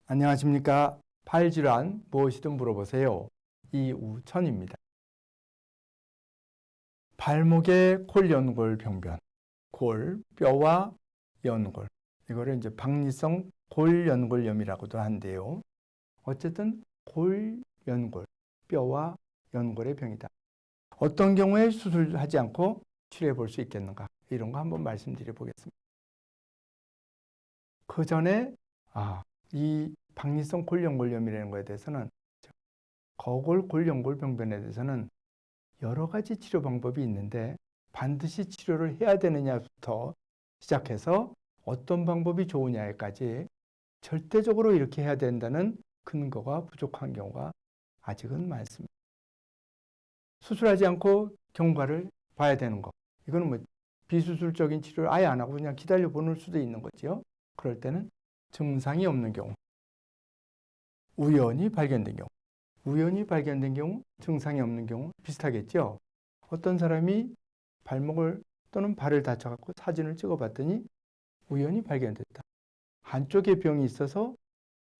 안녕하십니까. 팔질환 무엇이든 물어보세요. 이우천입니다. 발목의 골연골 병변, 골, 뼈와 연골. 이거를 이제 박리성 골연골염이라고도 한대요. 어쨌든 골연골, 뼈와 연골의 병이다. 어떤 경우에 수술하지 않고 치료해 볼 수 있겠는가? 이런 거 한번 말씀드려 보겠습니다. 그 전에 이 박리성 골연골염이라는 거에 대해서는 거골 골연골 병변에 대해서는 여러 가지 치료 방법이 있는데 반드시 치료를 해야 되느냐부터 시작해서 어떤 방법이 좋으냐에까지 절대적으로 이렇게 해야 된다는 근거가 부족한 경우가 아직은 많습니다. 수술하지 않고 경과를 봐야 되는 거. 이거는 뭐 비수술적인 치료를 아예 안 하고 그냥 기다려 보는 수도 있는 거죠. 그럴 때는 증상이 없는 경우, 우연히 발견된 경우, 증상이 없는 경우 비슷하겠죠. 어떤 사람이 발목을 또는 발을 다쳐갖고 사진을 찍어봤더니 우연히 발견됐다. 한쪽에 병이 있어서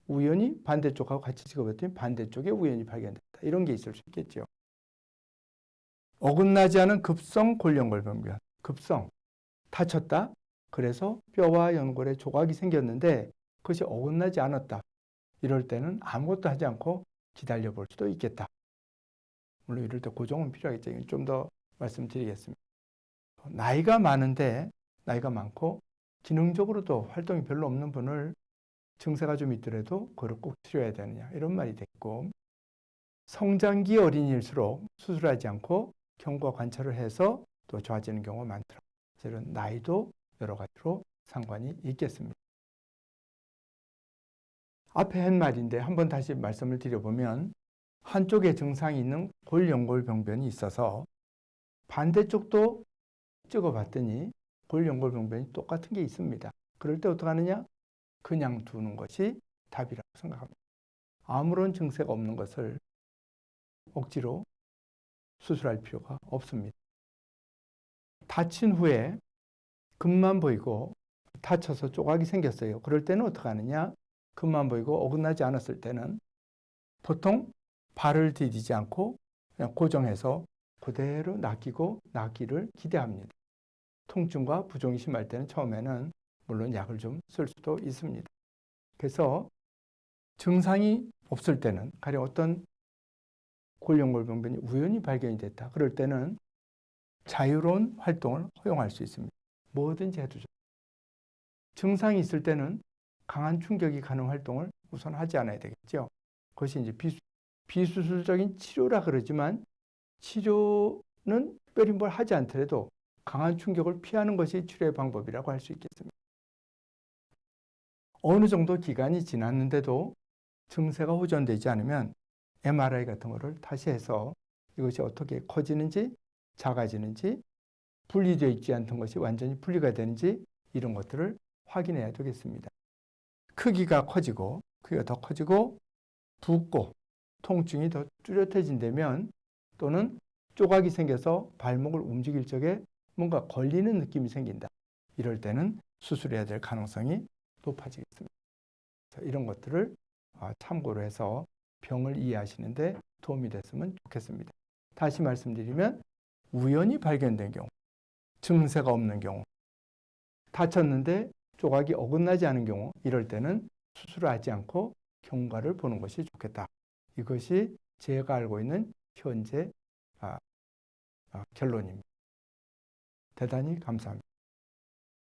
우연히 반대쪽하고 같이 찍어봤더니 반대쪽에 우연히 발견됐다. 이런 게 있을 수 있겠죠. 어긋나지 않은 급성 골연골병변, 급성, 다쳤다. 그래서 뼈와 연골에 조각이 생겼는데 그것이 어긋나지 않았다. 이럴 때는 아무것도 하지 않고 기다려 볼 수도 있겠다. 물론 이럴 때 고정은 필요하겠죠. 좀 더 말씀드리겠습니다. 나이가 많고 기능적으로도 활동이 별로 없는 분을 증세가 좀 있더라도 그걸 꼭 치료해야 되느냐 이런 말이 됐고, 성장기 어린이일수록 수술하지 않고 경과 관찰을 해서 또 좋아지는 경우가 많더라고요. 그래서 이런 나이도 여러 가지로 상관이 있겠습니다. 앞에 한 말인데 한번 다시 말씀을 드려보면 한쪽에 증상이 있는 골연골병변이 있어서 반대쪽도 찍어봤더니 골연골병변이 똑같은 게 있습니다. 그럴 때 어떻게 하느냐? 그냥 두는 것이 답이라고 생각합니다. 아무런 증세가 없는 것을 억지로 수술할 필요가 없습니다. 다친 후에 금만 보이고 다쳐서 조각이 생겼어요. 그럴 때는 어떻게 하느냐? 금만 보이고 어긋나지 않았을 때는 보통 발을 디디지 않고 그냥 고정해서 그대로 낫기를 기대합니다. 통증과 부종이 심할 때는 처음에는 물론 약을 좀 쓸 수도 있습니다. 그래서 증상이 없을 때는, 가령 어떤 골연골병변이 우연히 발견이 됐다. 그럴 때는 자유로운 활동을 허용할 수 있습니다. 뭐든지 해도 좋습니다. 증상이 있을 때는 강한 충격이 가는 활동을 우선 하지 않아야 되겠죠. 그것이 이제 비수술적인 치료라 그러지만 치료는 특별히 뭘 하지 않더라도 강한 충격을 피하는 것이 치료의 방법이라고 할 수 있겠습니다. 어느 정도 기간이 지났는데도 증세가 호전되지 않으면 MRI 같은 거를 다시 해서 이것이 어떻게 커지는지 작아지는지 분리되어 있지 않던 것이 완전히 분리가 되는지 이런 것들을 확인해야 되겠습니다. 크기가 더 커지고 붓고 통증이 더 뚜렷해진다면, 또는 조각이 생겨서 발목을 움직일 적에 뭔가 걸리는 느낌이 생긴다. 이럴 때는 수술해야 될 가능성이 높아지겠습니다. 이런 것들을 참고로 해서 병을 이해하시는 데 도움이 됐으면 좋겠습니다. 다시 말씀드리면 우연히 발견된 경우, 증세가 없는 경우, 다쳤는데 조각이 어긋나지 않은 경우, 이럴 때는 수술하지 않고 경과를 보는 것이 좋겠다. 이것이 제가 알고 있는 현재 결론입니다. 대단히 감사합니다.